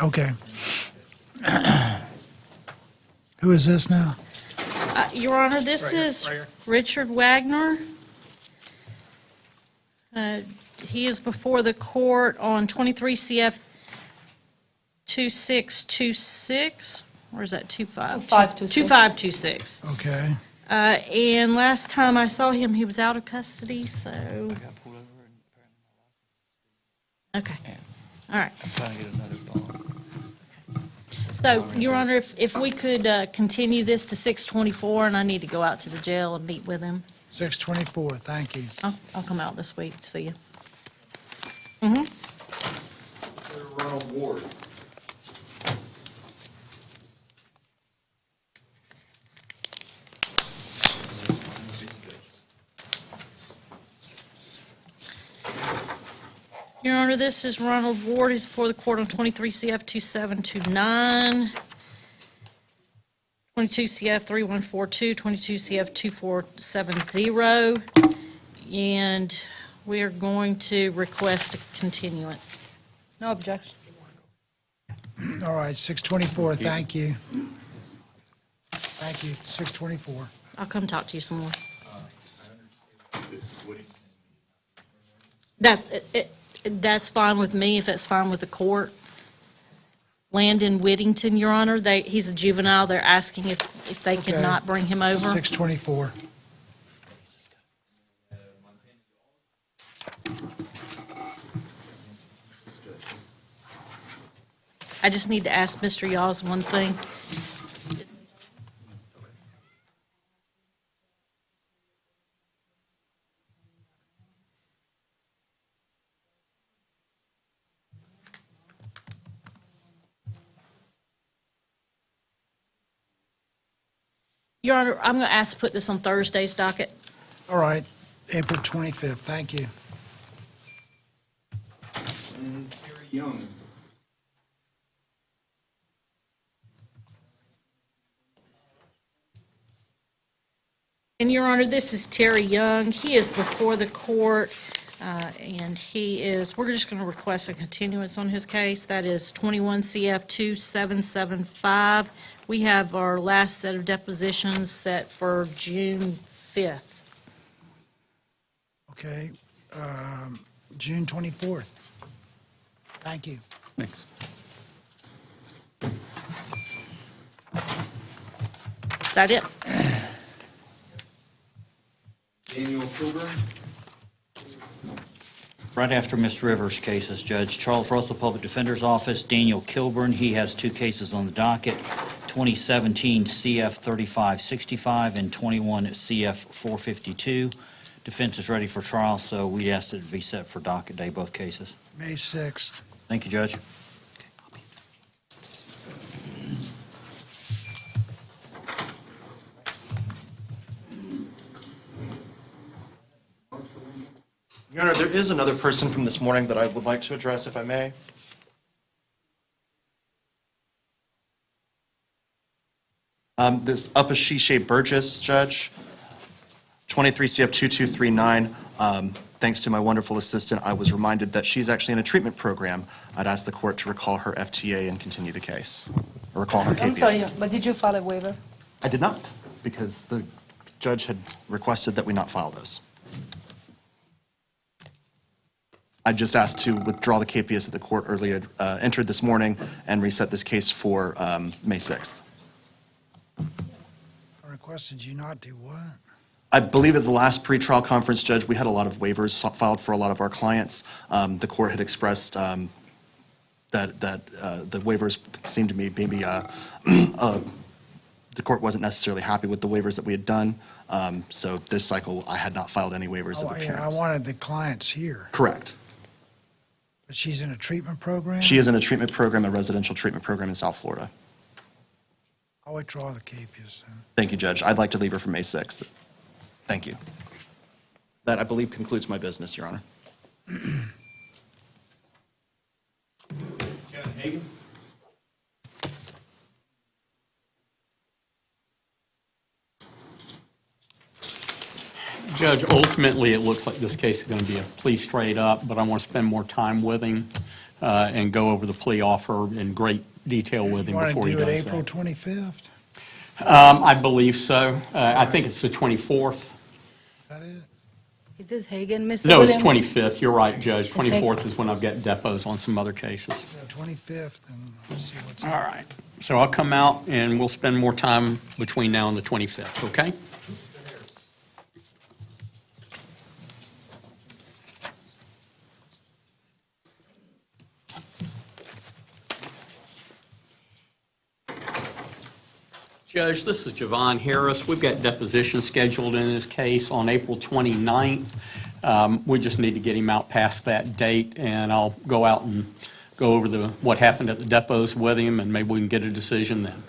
Speaker 2: Okay. Who is this now?
Speaker 4: Your Honor, this is Richard Wagner. He is before the court on 23 CF 2626, or is that
Speaker 6: 2526?
Speaker 4: 2526.
Speaker 2: Okay.
Speaker 4: And last time I saw him, he was out of custody, so. Okay, all right.
Speaker 7: I'm trying to get another bond.
Speaker 4: So, Your Honor, if we could continue this to 6/24, and I need to go out to the jail and meet with him.
Speaker 2: 624, thank you.
Speaker 4: I'll come out this week to see you.
Speaker 11: Sir Ronald Ward?
Speaker 4: Your Honor, this is Ronald Ward. He's before the court on 23 CF 2729, 22 CF 3142, 22 CF 2470, and we are going to request a continuance.
Speaker 6: No objection.
Speaker 2: All right, 624, thank you. Thank you, 624.
Speaker 4: I'll come talk to you some more. That's fine with me, if it's fine with the court. Landon Whittington, Your Honor, he's a juvenile. They're asking if they
Speaker 2: Okay.
Speaker 4: cannot bring him over.
Speaker 2: 624.
Speaker 4: I just need to ask Mr. Yaws one thing. Your Honor, I'm going to ask to put this on Thursday's docket.
Speaker 2: All right, April 25th, thank you.
Speaker 11: And Terry Young?
Speaker 4: And Your Honor, this is Terry Young. He is before the court, and we're just going to request a continuance on his case. That is 21 CF 2775. We have our last set of depositions set for June 5th.
Speaker 2: Okay, June 24th. Thank you.
Speaker 1: Thanks.
Speaker 4: Is that it?
Speaker 11: Daniel Kilburn?
Speaker 13: Right after Ms. Rivers' cases, Judge Charles Russell, Public Defender's Office, Daniel Kilburn, he has two cases on the docket, 2017 CF 3565 and 21 CF 452. Defense is ready for trial, so we asked it to be set for docket day, both cases.
Speaker 2: May 6th.
Speaker 13: Thank you, Judge.
Speaker 3: Your Honor, there is another person from this morning that I would like to address, if I may. This Upashishe Burgess, Judge, 23 CF 2239. Thanks to my wonderful assistant, I was reminded that she's actually in a treatment program. I'd ask the court to recall her FTA and continue the case, or recall her
Speaker 6: I'm
Speaker 3: KPS.
Speaker 6: sorry, but did you file a waiver?
Speaker 3: I did not, because the judge had requested that we not file those. I just asked to withdraw the KPS that the court earlier entered this morning and reset this case for May 6th.
Speaker 2: I requested you not do what?
Speaker 3: I believe at the last pretrial conference, Judge, we had a lot of waivers filed for a lot of our clients. The court had expressed that the waivers seemed to me maybe the court wasn't necessarily happy with the waivers that we had done. So this cycle, I had not filed any waivers of
Speaker 2: Oh, yeah, I
Speaker 3: appearance.
Speaker 2: wanted the clients here.
Speaker 3: Correct.
Speaker 2: But she's in a treatment program?
Speaker 3: She is in a treatment program, a residential treatment program in South Florida.
Speaker 2: I'll withdraw the KPS then.
Speaker 3: Thank you, Judge. I'd like to leave her for May 6th. Thank you. That, I believe, concludes my business, Your Honor.
Speaker 11: Kevin Hagan?
Speaker 1: Judge, ultimately, it looks like this case is going to be a plea straight up, but I want to spend more time with him and go over the plea offer in great detail with him before he
Speaker 2: You want to
Speaker 1: does
Speaker 2: do it
Speaker 1: that.
Speaker 2: April 25th?
Speaker 1: I believe so. I think it's the 24th.
Speaker 2: Is that it?
Speaker 6: Is this Hagan, Mr.
Speaker 1: No, it's
Speaker 6: Williams?
Speaker 1: 25th. You're right, Judge. 24th is when I've got depots on some other cases.
Speaker 2: The 25th, and we'll see what's
Speaker 1: All right. So I'll come out and we'll spend more time between now and the 25th, okay? Judge, this is Javon Harris. We've got deposition scheduled in this case on April 29th. We just need to get him out past that date, and I'll go out and go over what happened at the depots with him, and maybe we can get a decision then.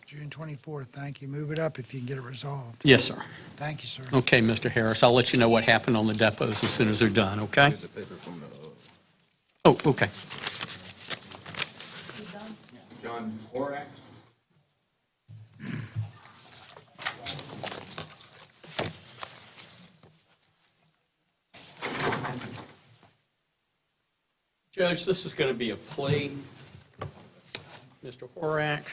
Speaker 2: June 24th, thank you. Move it up if you can get it resolved.
Speaker 1: Yes, sir.
Speaker 2: Thank you, sir.
Speaker 1: Okay, Mr. Harris, I'll let you know what happened on the depots as soon as they're done, okay? Oh, okay.
Speaker 11: John Horack?
Speaker 1: Judge, this is going to be a plea. Mr. Horack,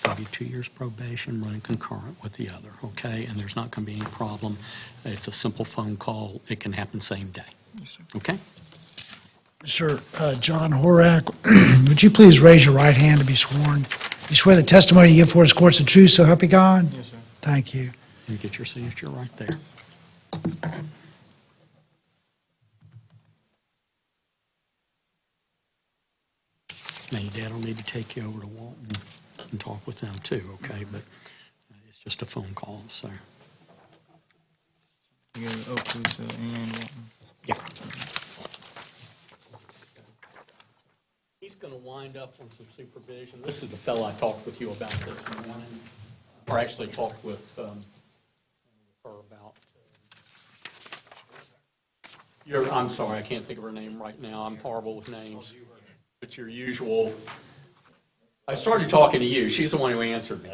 Speaker 1: maybe 2 years probation, running concurrent with the other, okay? And there's not going to be any problem. It's a simple phone call. It can happen same day. Okay?
Speaker 2: Sir, John Horack, would you please raise your right hand to be sworn? You swear the testimony you give for this court's the truth, so help you God?
Speaker 11: Yes, sir.
Speaker 2: Thank you.
Speaker 1: You get your signature right there. Now, your dad will need to take you over to Walton and talk with them too, okay? But it's just a phone call, so.
Speaker 9: You got Okaloosa and Walton.
Speaker 1: Yeah. He's going to wind up on some supervision. This is the fellow I talked with you about this morning, or actually talked with her about. I'm sorry, I can't think of her name right now. I'm horrible with names. But your usual. I started talking to you. She's the one who answered me.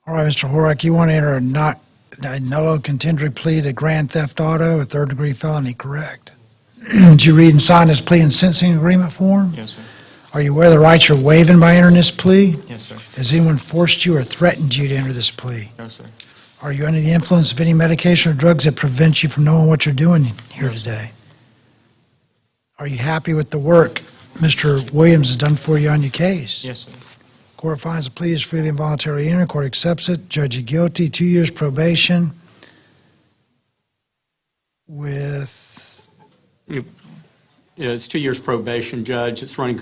Speaker 2: All right, Mr. Horack, you want to enter a nullo contendere plea to grand theft auto, a third-degree felony, correct? Did you read and sign this plea and sentencing agreement form?
Speaker 9: Yes, sir.
Speaker 2: Are you aware of the rights you're waiving by entering this plea?
Speaker 9: Yes, sir.
Speaker 2: Has anyone forced you or threatened you to enter this plea?
Speaker 9: No, sir.
Speaker 2: Are you under the influence of any medication or drugs that prevent you from knowing what you're doing here today? Are you happy with the work Mr. Williams has done for you on your case?
Speaker 9: Yes, sir.
Speaker 2: Court finds the plea is freely and voluntarily entered. Court accepts it. Judge you guilty. 2 years probation with...
Speaker 1: Yeah, it's 2 years probation, Judge. It's running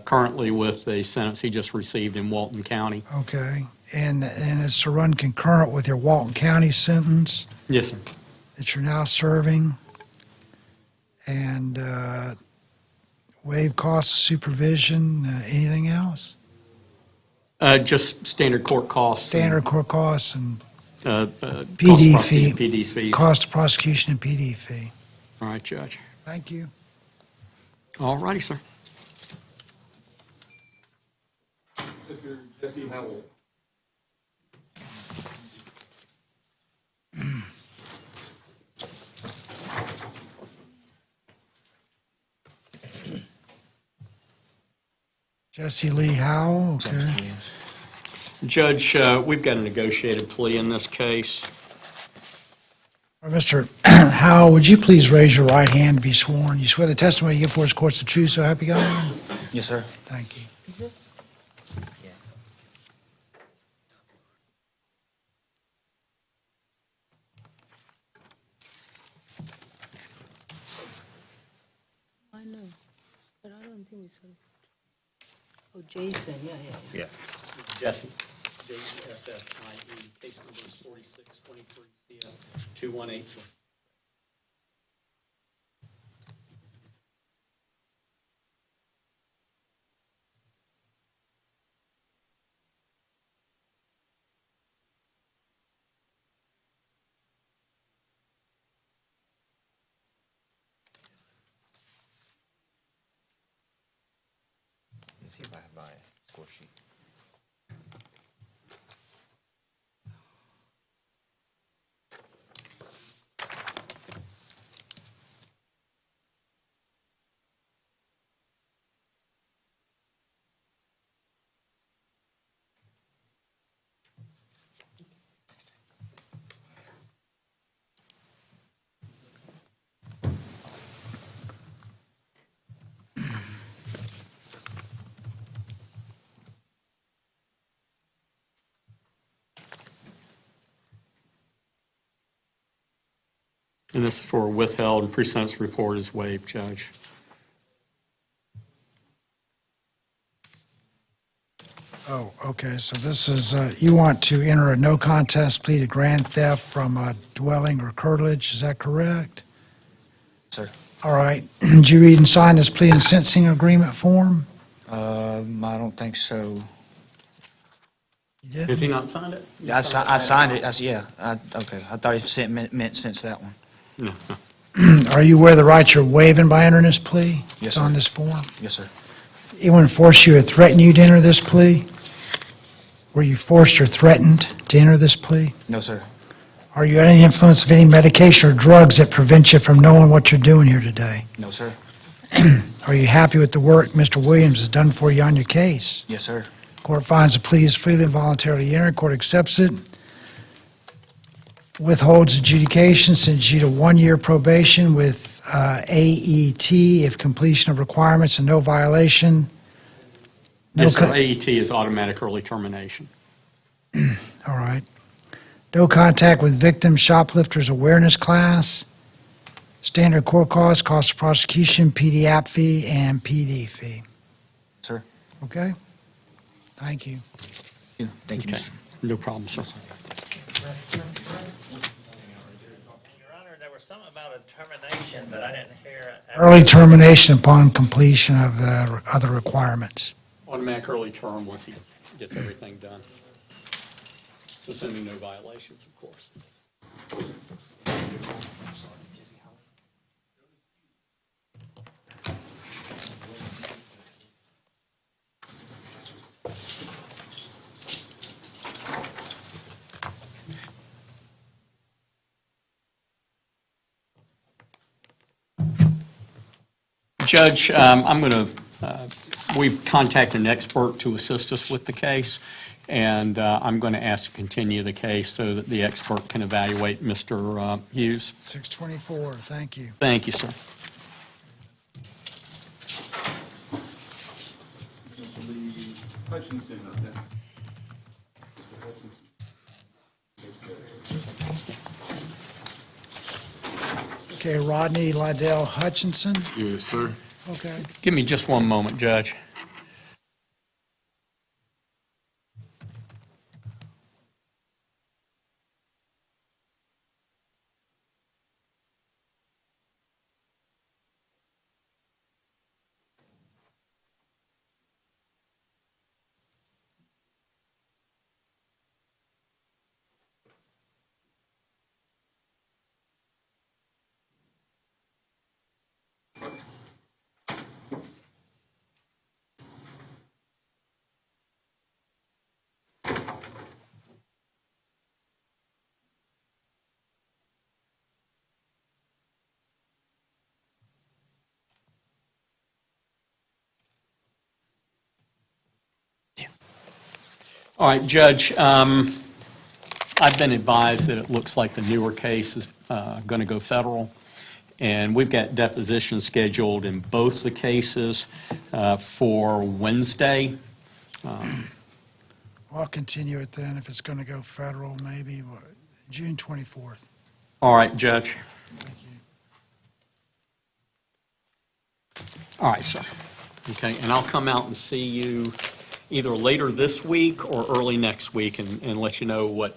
Speaker 1: currently with a sentence he just received in Walton County.
Speaker 2: Okay. And it's to run concurrent with your Walton County sentence
Speaker 1: Yes, sir.
Speaker 2: that you're now serving. And waive costs of supervision. Anything else?
Speaker 1: Just standard court costs.
Speaker 2: Standard court costs and
Speaker 1: PD
Speaker 2: PD fee.
Speaker 1: PD's fees.
Speaker 2: Cost of prosecution and PD fee.
Speaker 1: All right, Judge.
Speaker 2: Thank you.
Speaker 1: All righty, sir.
Speaker 11: Mr. Jesse Howell.
Speaker 2: Jesse Lee Howell, okay.
Speaker 1: Judge, we've got a negotiated plea in this case.
Speaker 2: Mr. Howell, would you please raise your right hand and be sworn? You swear the testimony you give for this court's the truth, so help you God?
Speaker 9: Yes, sir.
Speaker 2: Thank you.
Speaker 6: Is it? I know, but I don't think it's. Oh, Jason, yeah.
Speaker 8: Yeah.
Speaker 1: Jesse. J-E-S-S-I-E, case number 4623 CF 2182.
Speaker 8: Let me see if I have my score sheet.
Speaker 1: And this is for withheld and pre-sentence report is waived, Judge.
Speaker 2: Oh, okay, so this is, you want to enter a no contest plea to grand theft from a dwelling or curtilage, is that correct?
Speaker 9: Sir.
Speaker 2: All right. Did you read and sign this plea and sentencing agreement form?
Speaker 9: I don't think so.
Speaker 2: You did?
Speaker 1: Has he not signed it?
Speaker 9: Yeah, I signed it. Okay. I thought he meant since that one.
Speaker 1: No.
Speaker 2: Are you aware of the rights you're waiving by entering this plea?
Speaker 9: Yes,
Speaker 2: It's on
Speaker 9: sir.
Speaker 2: this form?
Speaker 9: Yes, sir.
Speaker 2: Anyone force you or threaten you to enter this plea? Were you forced or threatened to enter this plea?
Speaker 9: No, sir.
Speaker 2: Are you under the influence of any medication or drugs that prevent you from knowing what you're doing here today?
Speaker 9: No, sir.
Speaker 2: Are you happy with the work Mr. Williams has done for you on your case?
Speaker 9: Yes, sir.
Speaker 2: Court finds the plea is freely and voluntarily entered. Court accepts it. Withholds adjudication, sends you to 1-year probation with AET if completion of requirements and no violation. No
Speaker 1: Yes, sir.
Speaker 2: co-
Speaker 1: AET is automatic early termination.
Speaker 2: All right. No contact with victim shoplifters awareness class. Standard court costs, cost of prosecution, PD app fee, and PD fee.
Speaker 9: Sir.
Speaker 2: Okay? Thank you.
Speaker 9: Thank you.
Speaker 1: Okay. No problem, sir.
Speaker 14: Your Honor, there was something about a termination, but I didn't hear it.
Speaker 2: Early termination upon completion of the other requirements.
Speaker 1: Automatic early term once he gets everything done. Assuming no violations, of course. Judge, I'm going to, we've contacted an expert to assist us with the case, and I'm going to ask to continue the case so that the expert can evaluate Mr. Hughes.
Speaker 2: 624, thank you.
Speaker 1: Thank you, sir.
Speaker 11: Hutchinson up there.
Speaker 2: Okay, Rodney Liddell Hutchinson.
Speaker 10: Yes, sir.
Speaker 2: Okay.
Speaker 1: Give me just one moment, Judge. All right, Judge, I've been advised that it looks like the newer case is going to go federal, and we've got depositions scheduled in both the cases for Wednesday.
Speaker 2: I'll continue it then, if it's going to go federal, maybe, June 24th.
Speaker 1: All right, Judge.
Speaker 2: Thank you.
Speaker 1: All right, sir. Okay, and I'll come out and see you either later this week or early next week and let you know what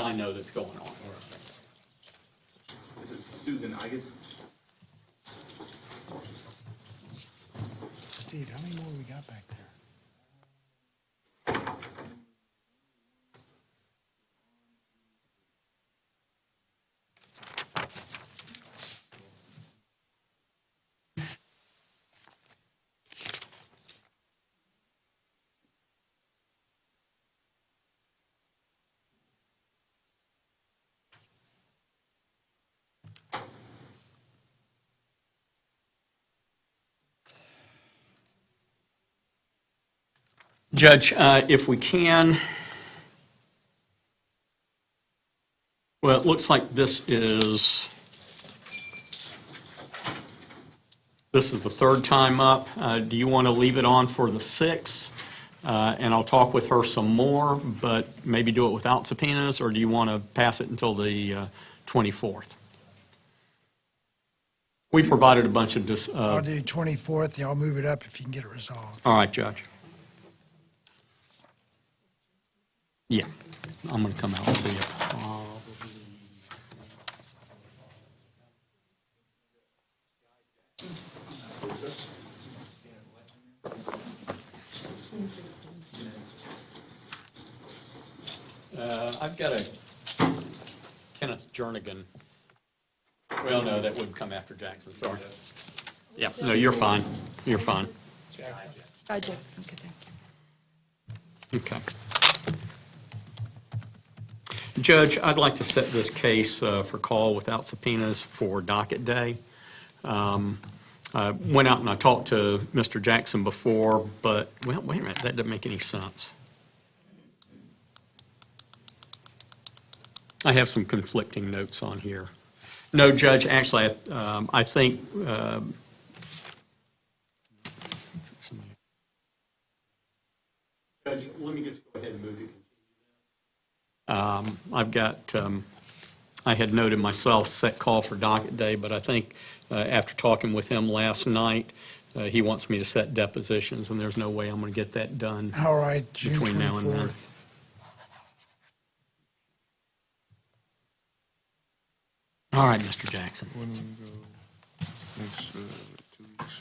Speaker 1: I know that's going on.
Speaker 11: Is it Susan Igus?
Speaker 2: Steve, how many more we got back there?
Speaker 1: Judge, if we can, well, it looks like this is the third time up. Do you want to leave it on for the 6th? And I'll talk with her some more, but maybe do it without subpoenas, or do you want to pass it until the 24th? We provided a bunch of
Speaker 2: I'll do 24th, y'all move it up if you can get it resolved.
Speaker 1: all right, Judge. Yeah, I'm going to come out and see you. I've got a Kenneth Jernigan. Well, no, that would come after Jackson, sorry. Yeah, no, you're fine. You're fine.
Speaker 6: Okay, thank you.
Speaker 1: Okay. Judge, I'd like to set this case for call without subpoenas for docket day. I went out and I talked to Mr. Jackson before, but, well, wait a minute, that doesn't make any sense. I have some conflicting notes on here. No, Judge, actually, I think Judge, let me just go ahead and move you. I've got, I had noted myself set call for docket day, but I think after talking with him last night, he wants me to set depositions, and there's no way I'm going to get that done
Speaker 2: All right, June
Speaker 1: between now and then.
Speaker 2: 24th.
Speaker 1: All right, Mr. Jackson.
Speaker 10: When we go next 2 weeks.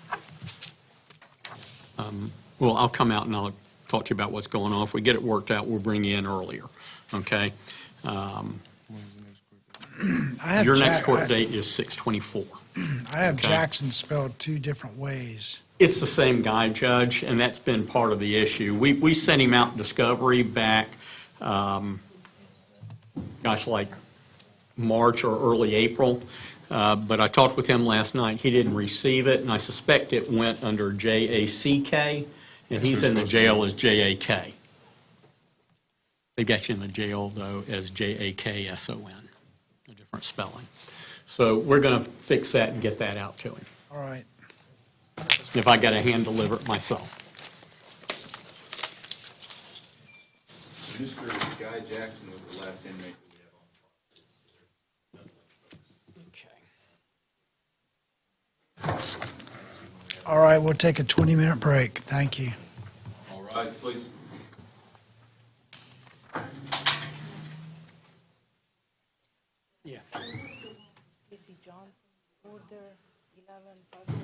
Speaker 1: Well, I'll come out and I'll talk to you about what's going on. If we get it worked out, we'll bring you in earlier, okay?
Speaker 10: When's the next court date?
Speaker 2: I have
Speaker 1: Your next
Speaker 2: Jack-
Speaker 1: court date is 6/24.
Speaker 2: I have
Speaker 1: Okay.
Speaker 2: Jackson spelled 2 different ways.
Speaker 1: It's the same guy, Judge, and that's been part of the issue. We sent him out in discovery back, like March or early April, but I talked with him last night. He didn't receive it, and I suspect it went under JACK, and he's in the jail as JAK. They got you in the jail, though, as JAKSON, a different spelling. So we're going to fix that and get that out to him,
Speaker 2: All right.
Speaker 1: if I got to hand deliver it myself.
Speaker 11: Mr. Guy Jackson was the last inmate that we have on.
Speaker 2: All right, we'll take a 20-minute break. Thank you.
Speaker 11: All rise, please.
Speaker 1: Yeah.
Speaker 6: Johnson, order 11.